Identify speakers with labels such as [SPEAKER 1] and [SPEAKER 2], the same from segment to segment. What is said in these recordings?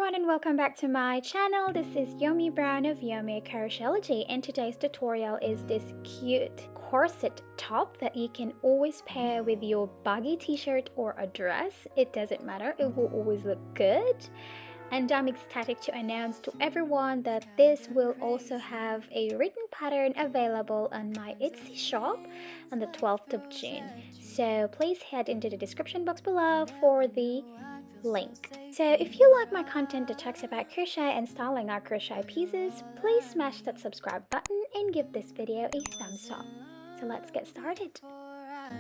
[SPEAKER 1] everyone and welcome back to my channel. This is Yummy Brown of Yommycrochetlogy, and today's tutorial is this cute corset top that you can always pair with your baggy t-shirt or a dress. It doesn't matter, it will always look good. And I'm ecstatic to announce to everyone that this will also have a written pattern available on my Etsy shop on the 12th of June. So please head into the description box below for the link. So if you like my content that talks about crochet and styling our crochet pieces, please smash that subscribe button and give this video a thumbs up. So let's get started.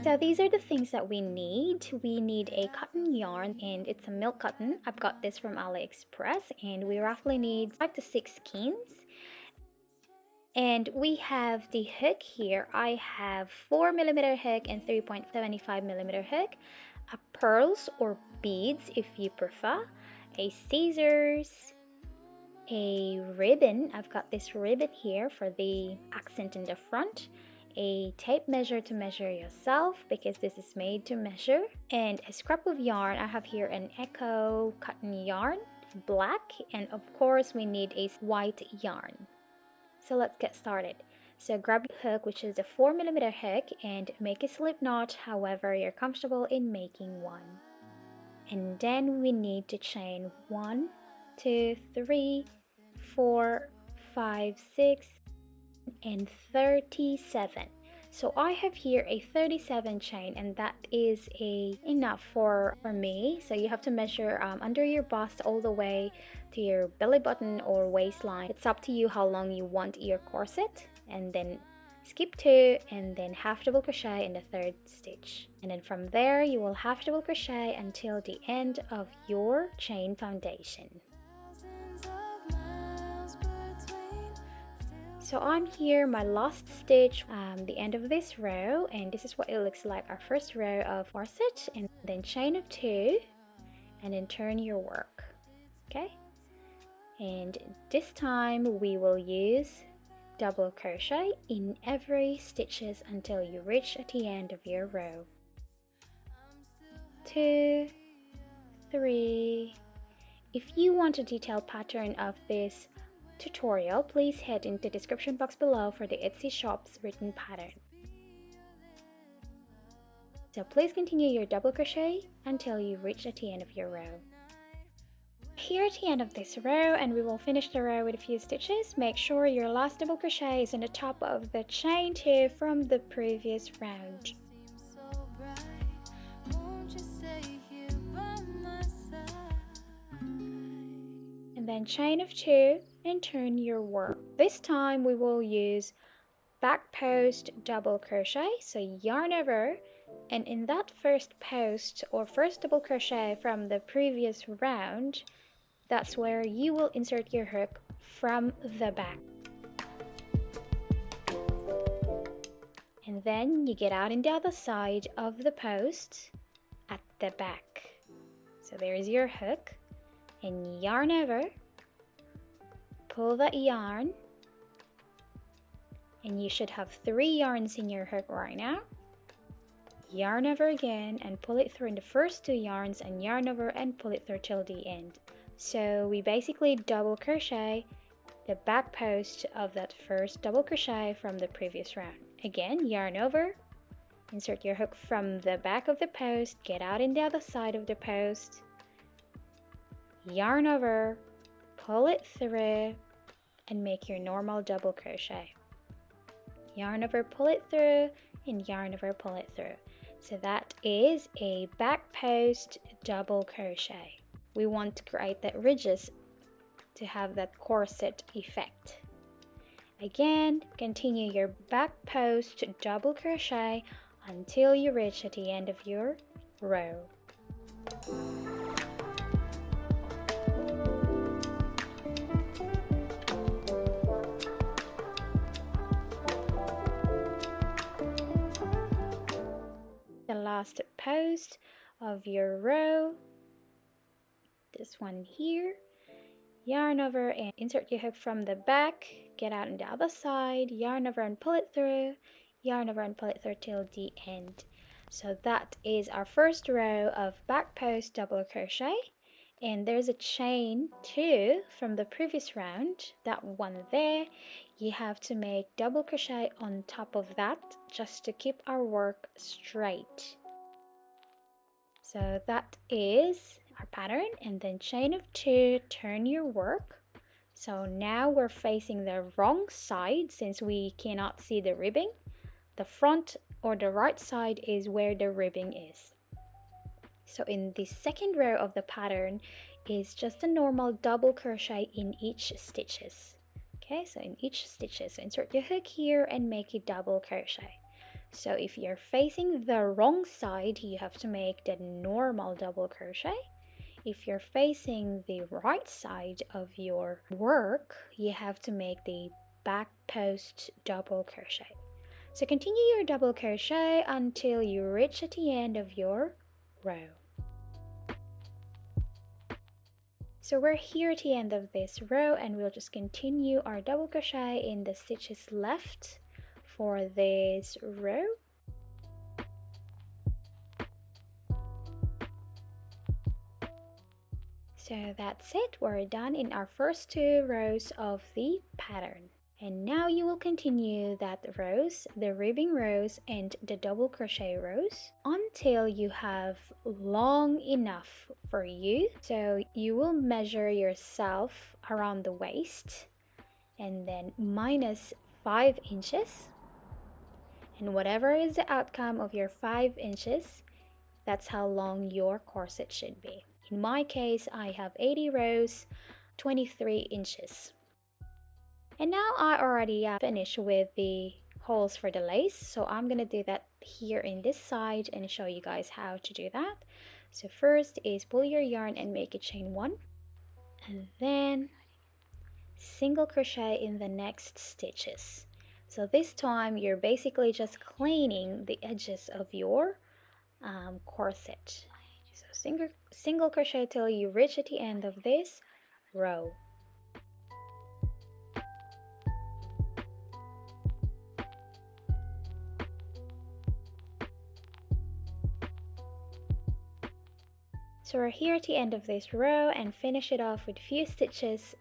[SPEAKER 1] So these are the things that we need. We need a cotton yarn, and it's a milk cotton. I've got this from AliExpress, and we roughly need 5 to 6 skeins. And we have the hook here. I have 4mm hook and 3.75mm hook, a pearls or beads if you prefer, a scissors, a ribbon. I've got this ribbon here for the accent in the front, a tape measure to measure yourself because this is made to measure, and a scrap of yarn. I have here an Echo cotton yarn, black, and of course we need a white yarn. So let's get started. So grab your hook, which is a 4mm hook, and make a slip knot however you're comfortable in making one. And then we need to chain 1, 2, 3, 4, 5, 6, and 37. So I have here a 37 chain, and that is enough for me. So you have to measure under your bust all the way to your belly button or waistline. It's up to you how long you want your corset, and then skip 2 and then half double crochet in the 3rd stitch, and then from there you will half double crochet until the end of your chain foundation. So I'm here, my last stitch, the end of this row, and this is what it looks like, our first row of corset, and then chain of 2 and then turn your work. Okay, and this time we will use double crochet in every stitches until you reach at the end of your row. 2, 3. If you want a detailed pattern of this tutorial, please head into the description box below for the Etsy shop's written pattern. So please continue your double crochet until you reach at the end of your row. Here at the end of this row, and we will finish the row with a few stitches, make sure your last double crochet is on the top of the chain 2 from the previous round. And then chain of 2 and turn your work. This time we will use back post double crochet, so yarn over, and in that first post or first double crochet from the previous round, that's where you will insert your hook from the back. And then you get out in the other side of the post at the back. So there's your hook, and yarn over, pull that yarn, and you should have 3 yarns in your hook right now. Yarn over again and pull it through in the first 2 yarns, and yarn over and pull it through till the end. So we basically double crochet the back post of that first double crochet from the previous round. Again, yarn over, insert your hook from the back of the post, get out in the other side of the post, yarn over, pull it through, and make your normal double crochet. Yarn over, pull it through, and yarn over, pull it through. So that is a back post double crochet. We want to create that ridges to have that corset effect. Again, continue your back post double crochet until you reach at the end of your row. The last post of your row, this one here, yarn over and insert your hook from the back, get out on the other side, yarn over and pull it through, yarn over and pull it through till the end. So that is our first row of back post double crochet, And there's a chain too from the previous round, that one there. You have to make double crochet on top of that just to keep our work straight. So that is our pattern, and then chain of 2, turn your work. So now we're facing the wrong side since we cannot see the ribbing. The front or the right side is where the ribbing is. So in the second row of the pattern is just a normal double crochet in each stitches. Okay, so in each stitches, so insert your hook here and make a double crochet. So if you're facing the wrong side, you have to make the normal double crochet. If you're facing the right side of your work, you have to make the back post double crochet. So continue your double crochet until you reach at the end of your row. So we're here at the end of this row, and we'll just continue our double crochet in the stitches left for this row. So that's it, we're done in our first 2 rows of the pattern. And now you will continue that rows, the ribbing rows and the double crochet rows until you have long enough for you. So you will measure yourself around the waist and then minus 5 inches. And whatever is the outcome of your 5 inches, that's how long your corset should be. In my case, I have 80 rows, 23 inches. And now I already finished with the holes for the lace, so I'm gonna do that here in this side and show you guys how to do that. So first is pull your yarn and make a chain 1, and then single crochet in the next stitches. So this time you're basically just cleaning the edges of your corset. So single crochet till you reach at the end of this row. So we're here at the end of this row and finish it off with a few stitches.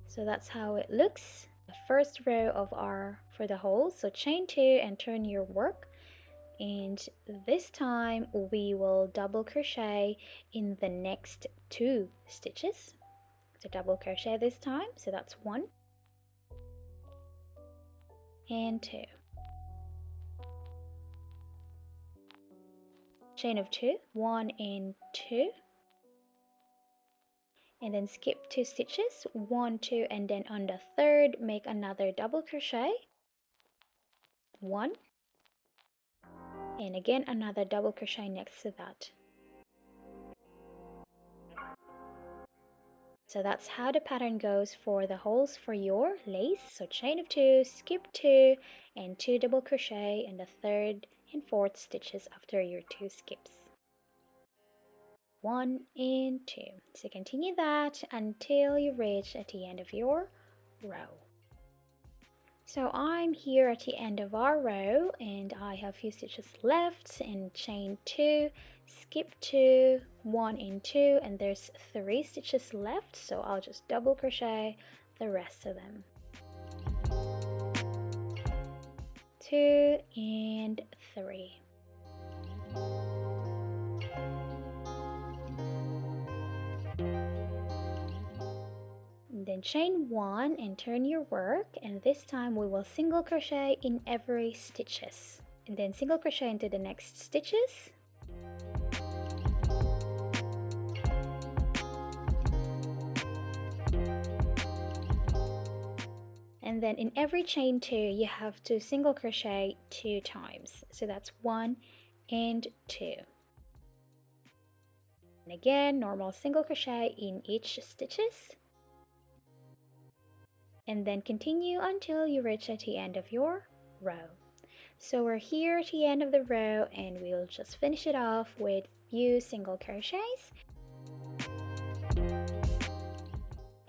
[SPEAKER 1] So that's how it looks. The first row of for the holes. So chain 2 and turn your work. And this time we will double crochet in the next 2 stitches. So double crochet this time. So that's 1 and 2. Chain of 2, 1 and 2. And then skip 2 stitches, 1, 2, and then on the third make another double crochet, 1, and again another double crochet next to that. So that's how the pattern goes for the holes for your lace. So chain of 2, skip 2, and 2 double crochet in the third and fourth stitches after your 2 skips. 1 and 2. So continue that until you reach at the end of your row. So I'm here at the end of our row and I have a few stitches left, and chain 2, skip 2, 1 and 2, and there's 3 stitches left, so I'll just double crochet the rest of them. 2 and 3. And then chain 1 and turn your work, and this time we will single crochet in every stitches, and then single crochet into the next stitches. And then in every chain 2 you have to single crochet 2 times, so that's 1 and 2. And again normal single crochet in each stitches, and then continue until you reach at the end of your row. So we're here at the end of the row and we'll just finish it off with few single crochets.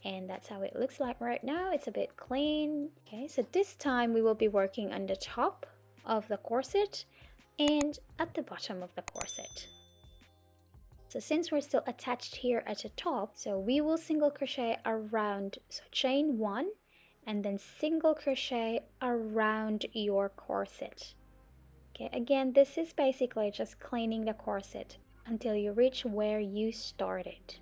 [SPEAKER 1] And that's how it looks like right now. It's a bit clean. Okay, so this time we will be working on the top of the corset and at the bottom of the corset. So since we're still attached here at the top, so we will single crochet around, so chain 1 and then single crochet around your corset. Okay, again, this is basically just cleaning the corset until you reach where you started.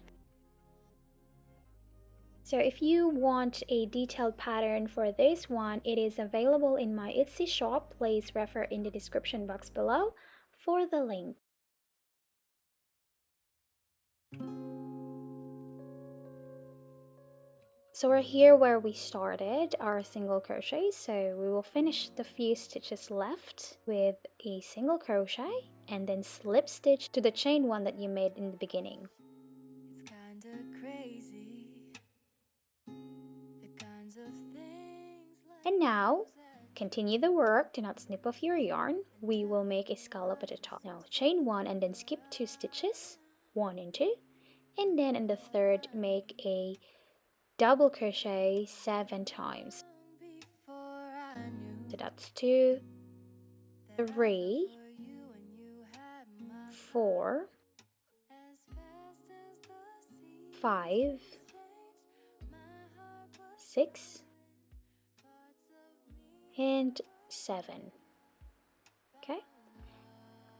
[SPEAKER 1] So if you want a detailed pattern for this one, it is available in my Etsy shop. Please refer in the description box below for the link. So we're here where we started our single crochet, so we will finish the few stitches left with a single crochet and then slip stitch to the chain 1 that you made in the beginning. It's kinda crazy, the kinds of things like. And now continue the work, do not snip off your yarn. We will make a scallop at the top. Now chain 1 and then skip 2 stitches, 1 and 2, and then in the third make a double crochet 7 times. So that's 2, 3, 4, 5, 6, and 7. Okay,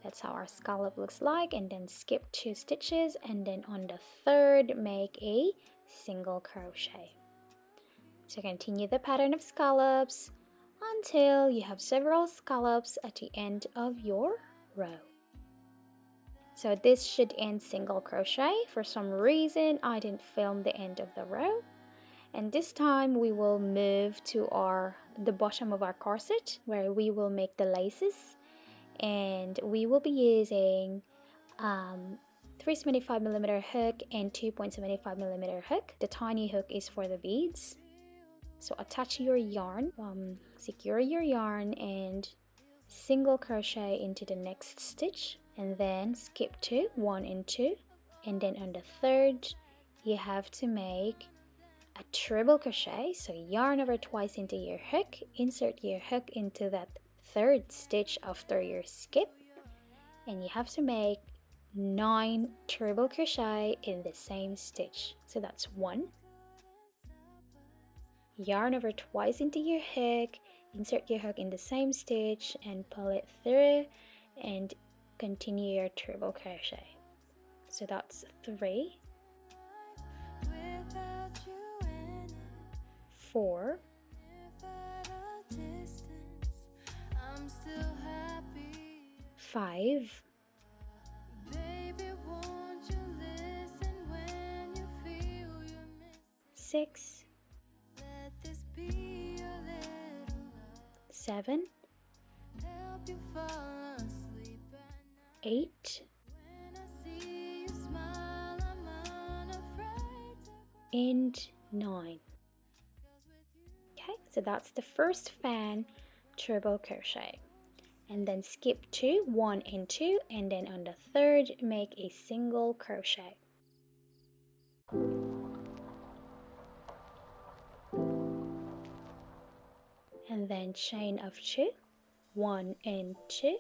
[SPEAKER 1] that's how our scallop looks like. And then skip 2 stitches and then on the third make a single crochet. So continue the pattern of scallops until you have several scallops at the end of your row. So this should end single crochet. For some reason I didn't film the end of the row, and this time we will move to the bottom of our corset where we will make the laces, and we will be using 3.75mm hook and 2.75mm hook. The tiny hook is for the beads. So attach your yarn, secure your yarn and single crochet into the next stitch, and then skip 2, 1 and 2, and then on the third you have to make a treble crochet. So yarn over twice into your hook, insert your hook into that third stitch after your skip, and you have to make 9 treble crochet in the same stitch. So that's 1, yarn over twice into your hook, insert your hook in the same stitch and pull it through and continue your treble crochet. So that's 3, 4, 5, 6, 7, 8, and 9. Okay, so that's the first fan treble crochet, and then skip 2, 1 and 2, and then on the third make a single crochet. And then chain of 2, 1 and 2.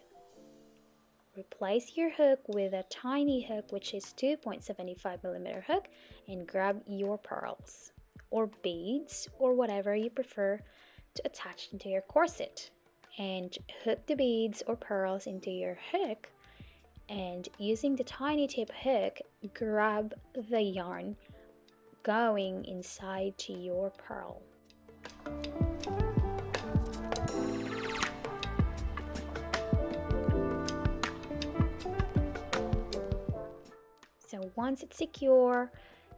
[SPEAKER 1] Replace your hook with a tiny hook, which is 2.75mm hook, and grab your pearls or beads or whatever you prefer to attach into your corset, and hook the beads or pearls into your hook, and using the tiny tip hook grab the yarn going inside to your pearl. So once it's secure,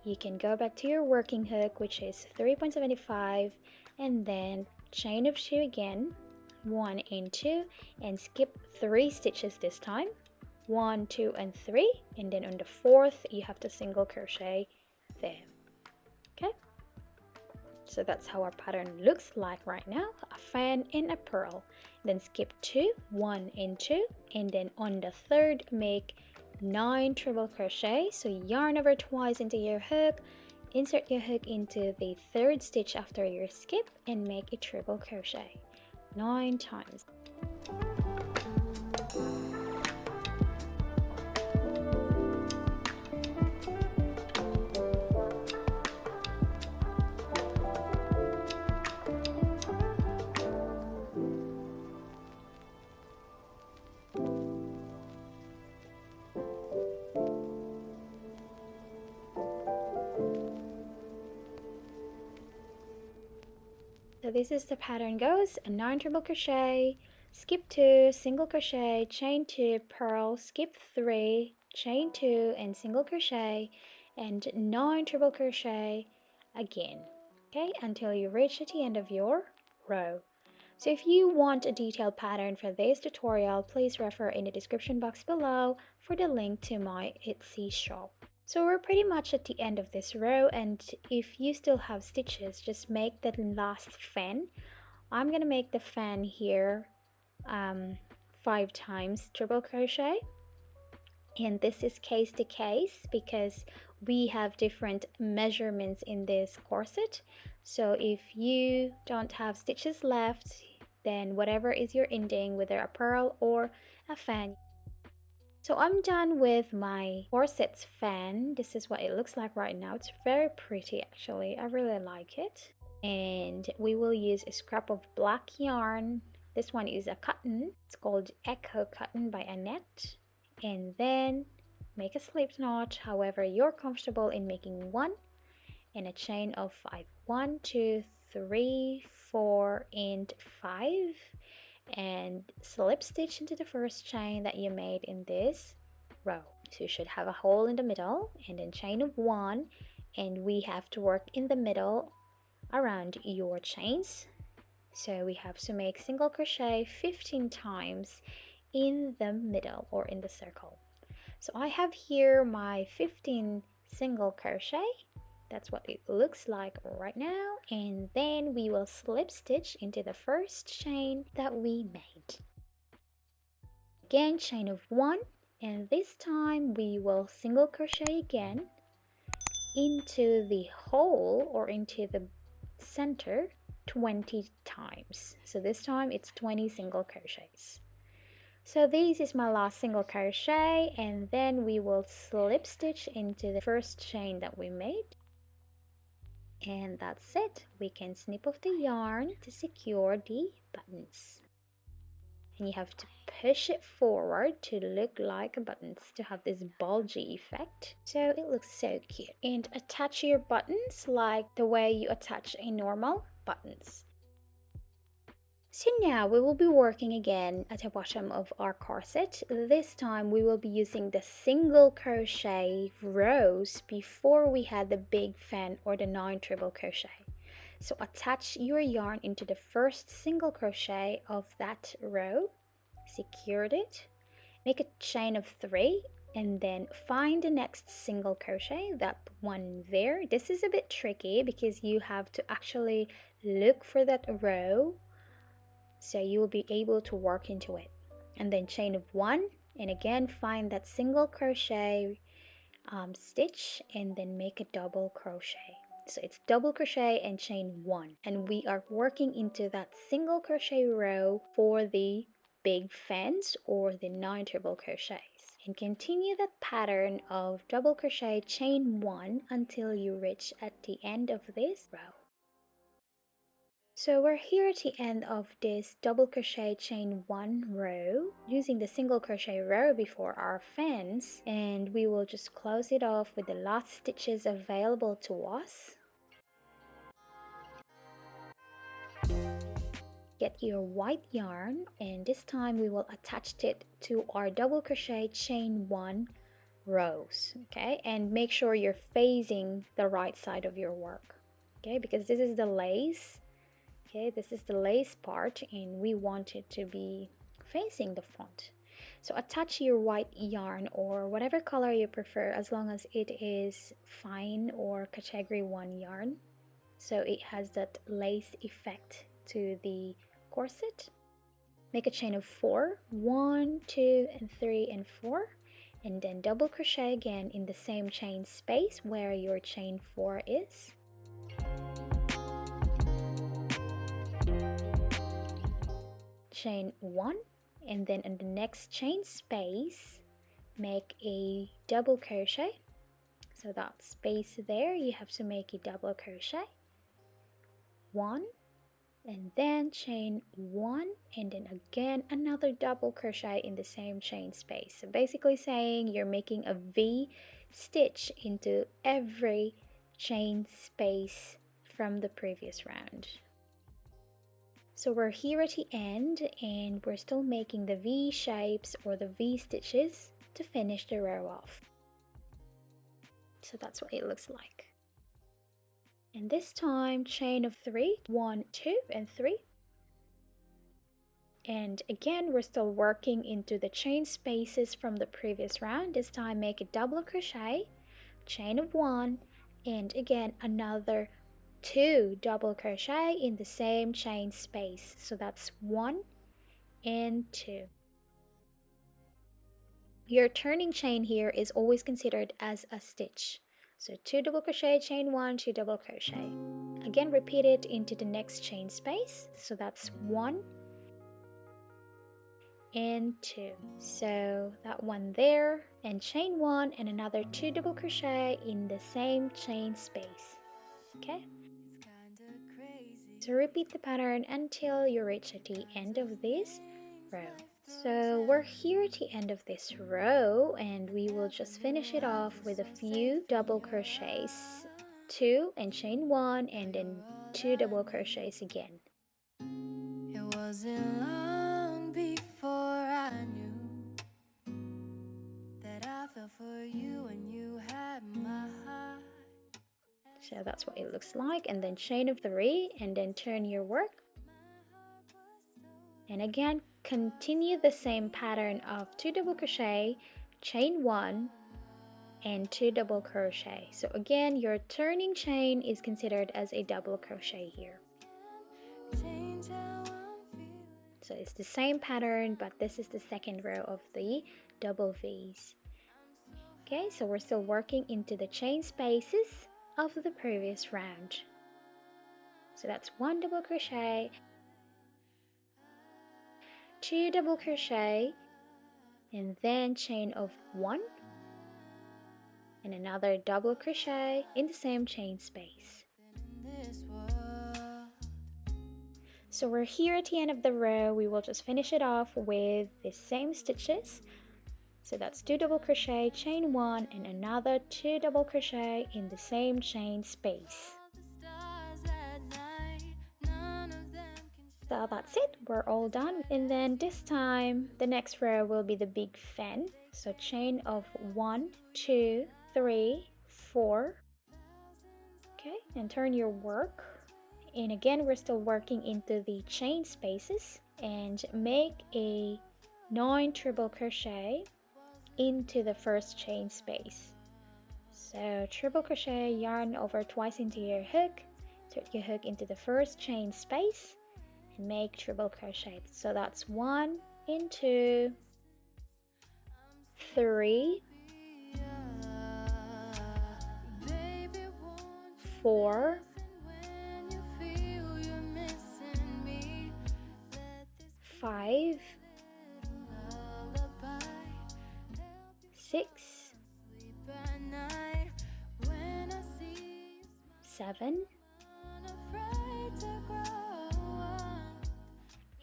[SPEAKER 1] you can go back to your working hook, which is 3.75, and then chain of 2 again, 1 and 2, and skip 3 stitches this time, 1, 2 and 3, and then on the fourth you have to single crochet there. Okay, so that's how our pattern looks like right now, a fan and a pearl. Then skip 2, 1 and 2, and then on the third make 9 treble crochet. So yarn over twice into your hook, insert your hook into the third stitch after your skip, and make a treble crochet 9 times. this is the pattern goes: a 9 treble crochet, skip 2, single crochet, chain 2, purl, skip 3, chain 2 and single crochet, and 9 treble crochet again, okay, until you reach at the end of your row. So if you want a detailed pattern for this tutorial, please refer in the description box below for the link to my Etsy shop. So we're pretty much at the end of this row, and if you still have stitches, just make the last fan. I'm gonna make the fan here 5 times treble crochet, and this is case to case because we have different measurements in this corset. So if you don't have stitches left, then whatever is your ending, whether a purl or a fan. So I'm done with my corset's fan. This is what it looks like right now. It's very pretty actually. I really like it. And we will use a scrap of black yarn. This one is a cotton. It's called Echo Cotton by Annette. And then make a slip knot however you're comfortable in making one, and a chain of 5. 1, 2, 3, 4 and 5, and slip stitch into the first chain that you made in this row. So you should have a hole in the middle, and then chain of 1, and we have to work in the middle around your chains. So we have to make single crochet 15 times in the middle or in the circle. So I have here my 15 single crochet. That's what it looks like right now, and then we will slip stitch into the first chain that we made. Again, chain of 1, and this time we will single crochet again into the hole or into the center 20 times. So this time it's 20 single crochets. So this is my last single crochet, and then we will slip stitch into the first chain that we made. And that's it. We can snip off the yarn to secure the buttons. And you have to push it forward to look like buttons, to have this bulgy effect. So it looks so cute. And attach your buttons like the way you attach a normal buttons. So now we will be working again at the bottom of our corset. This time we will be using the single crochet rows before we had the big fan or the 9 treble crochet. So attach your yarn into the first single crochet of that row, secured it, make a chain of 3, and then find the next single crochet, that one there. This is a bit tricky because you have to actually look for that row, so you will be able to work into it. And then chain of 1, and again find that single crochet stitch, and then make a double crochet. So it's double crochet and chain 1, and we are working into that single crochet row for the big fans or the 9 treble crochets, and continue that pattern of double crochet chain 1 until you reach at the end of this row. So we're here at the end of this double crochet chain 1 row using the single crochet row before our fans, and we will just close it off with the last stitches available to us. Get your white yarn, and this time we will attach it to our double crochet chain 1 rows, okay, and make sure you're facing the right side of your work, okay, because this is the lace. Okay, this is the lace part and we want it to be facing the front. So attach your white yarn or whatever color you prefer, as long as it is fine or category 1 yarn, so it has that lace effect to the corset. Make a chain of 4, 1, 2 and 3 and 4, and then double crochet again in the same chain space where your chain 4 is. Chain 1, and then in the next chain space make a double crochet. So that space there, you have to make a double crochet, 1, and then chain 1, and then again another double crochet in the same chain space. So basically saying you're making a V stitch into every chain space from the previous round. So we're here at the end and we're still making the V shapes or the V stitches to finish the row off. So that's what it looks like. And this time chain of 3, 1, 2 and 3. And again we're still working into the chain spaces from the previous round. This time make a double crochet, chain of 1, and again another 2 double crochet in the same chain space. So that's 1 and 2. Your turning chain here is always considered as a stitch. So 2 double crochet, chain 1, 2 double crochet. Again repeat it into the next chain space. So that's 1 and 2. So that one there, and chain 1 and another 2 double crochet in the same chain space. Okay, so repeat the pattern until you reach at the end of this row. So we're here at the end of this row and we will just finish it off with a few double crochets, 2 and chain 1 and then 2 double crochets again.
[SPEAKER 2] It wasn't long before I knew that I fell for you and you had my heart.
[SPEAKER 1] So that's what it looks like, and then chain of 3 and then turn your work. And again continue the same pattern of 2 double crochet, chain 1 and 2 double crochet. So again your turning chain is considered as a double crochet here. So it's the same pattern, but this is the second row of the double V's. Okay, so we're still working into the chain spaces of the previous round. So that's 1 double crochet, 2 double crochet, and then chain of 1 and another double crochet in the same chain space. So we're here at the end of the row. We will just finish it off with the same stitches. So that's 2 double crochet, chain 1 and another 2 double crochet in the same chain space. So that's it, we're all done. And then this time the next row will be the big fan. So chain of 1, 2, 3, 4. Okay, and turn your work. And again we're still working into the chain spaces and make a 9 triple crochet into the first chain space. So triple crochet, yarn over twice into your hook, insert your hook into the first chain space and make triple crochet. So that's 1 and 2, 3, 4, 5, 6, 7,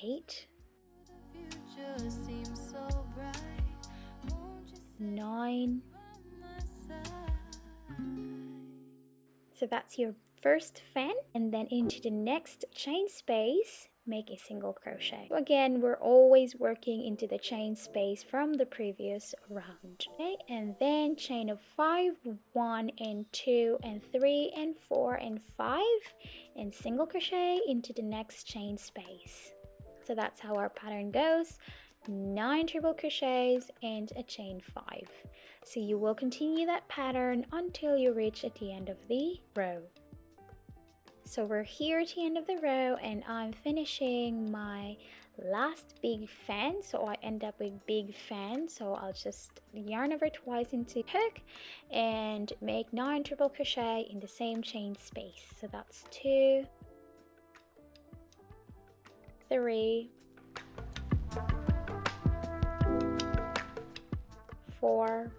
[SPEAKER 1] 8, 9. So that's your first fan, and then into the next chain space make a single crochet. So again we're always working into the chain space from the previous round. Okay, and then chain of 5, 1 and 2 and 3 and 4 and 5 and single crochet into the next chain space. So that's how our pattern goes. 9 triple crochets and a chain 5. So you will continue that pattern until you reach at the end of the row. So we're here at the end of the row and I'm finishing my last big fan. So I end up with big fan. So I'll just yarn over twice into hook and make 9 triple crochet in the same chain space. So that's 2, 3, 4,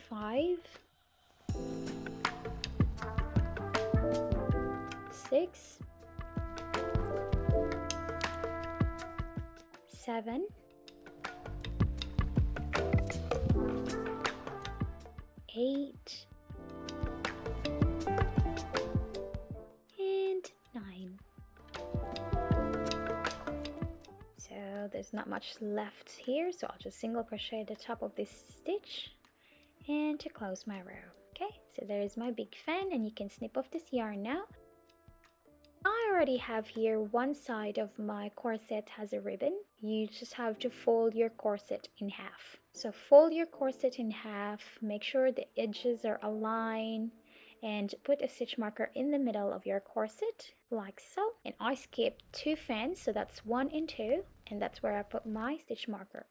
[SPEAKER 1] 5, 6, 7, 8, there's not much left here, so I'll just single crochet the top of this stitch and to close my row. Okay, so there's my big fan, and you can snip off this yarn now. I already have here one side of my corset has a ribbon. You just have to fold your corset in half. So fold your corset in half, make sure the edges are aligned, and put a stitch marker in the middle of your corset like so. And I skipped 2 fans, so that's 1 and 2, and that's where I put my stitch marker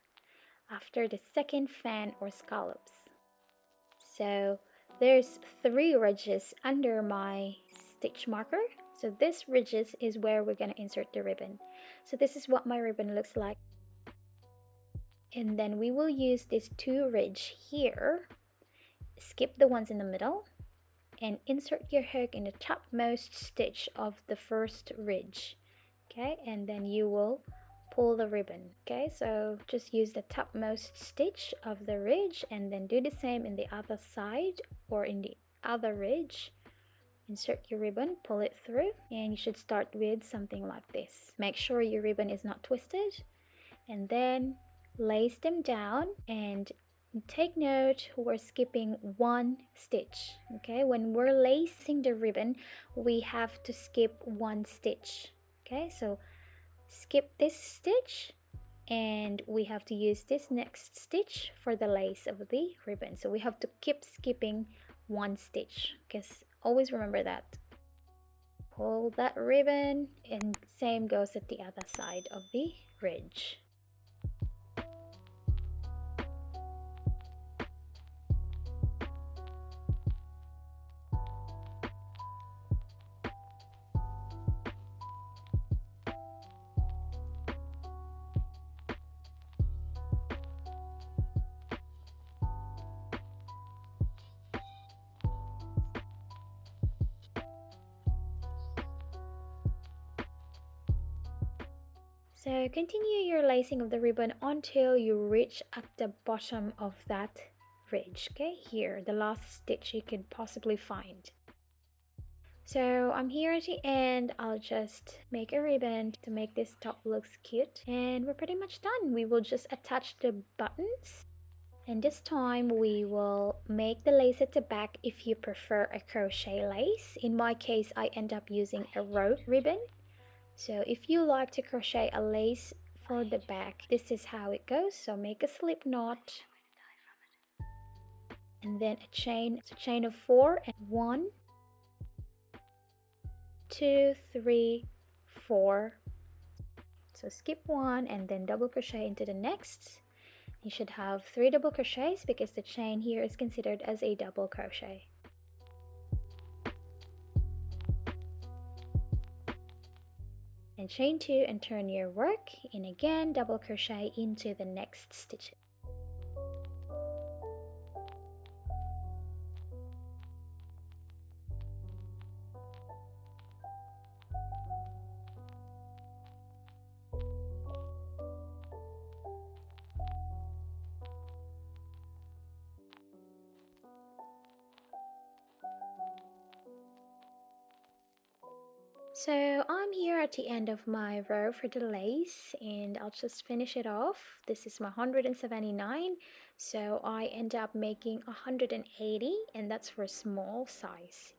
[SPEAKER 1] after the second fan or scallops. So there's 3 ridges under my stitch marker. So this ridges is where we're going to insert the ribbon. So this is what my ribbon looks like. And then we will use these 2 ridges here, skip the ones in the middle, and insert your hook in the topmost stitch of the first ridge. Okay, and then you will pull the ribbon. Okay, so just use the topmost stitch of the ridge and then do the same in the other side or in the other ridge. Insert your ribbon, pull it through, and you should start with something like this. Make sure your ribbon is not twisted, and then lace them down. And take note, we're skipping 1 stitch. Okay, when we're lacing the ribbon, we have to skip 1 stitch. Okay, so skip this stitch, and we have to use this next stitch for the lace of the ribbon. So we have to keep skipping 1 stitch, because always remember that. Pull that ribbon, and same goes at the other side of the ridge. So continue your lacing of the ribbon until you reach at the bottom of that ridge. Okay, here, the last stitch you could possibly find. So I'm here at the end. I'll just make a ribbon to make this top looks cute, and we're pretty much done. We will just attach the buttons, and this time we will make the lace at the back if you prefer a crochet lace. In my case, I end up using a rope ribbon. So if you like to crochet a lace for the back, this is how it goes. So make a slip knot, and then a chain. It's a chain of 4, and 1, 2, 3, 4. So skip 1 and then double crochet into the next. You should have 3 double crochets because the chain here is considered as a double crochet. And chain 2 and turn your work, and again double crochet into the next stitch. So I'm here at the end of my row for the lace, and I'll just finish it off. This is my 179, so I end up making 180, and that's for small size.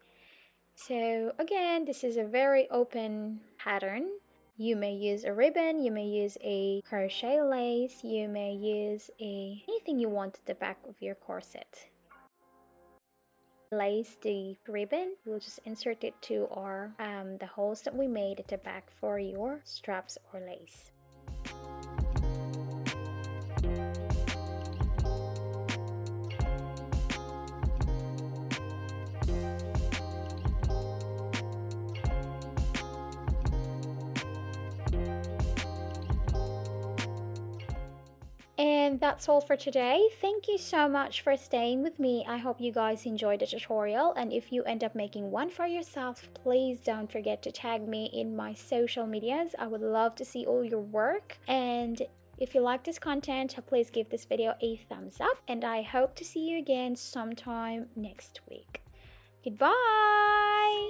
[SPEAKER 1] So again, this is a very open pattern. You may use a ribbon, you may use a crochet lace, you may use anything you want at the back of your corset. Lace the ribbon, we'll just insert it to our the holes that we made at the back for your straps or lace. And that's all for today. Thank you so much for staying with me. I hope you guys enjoyed the tutorial, and if you end up making one for yourself, please don't forget to tag me in my social medias. I would love to see all your work, and if you like this content, please give this video a thumbs up, and I hope to see you again sometime next week. Goodbye!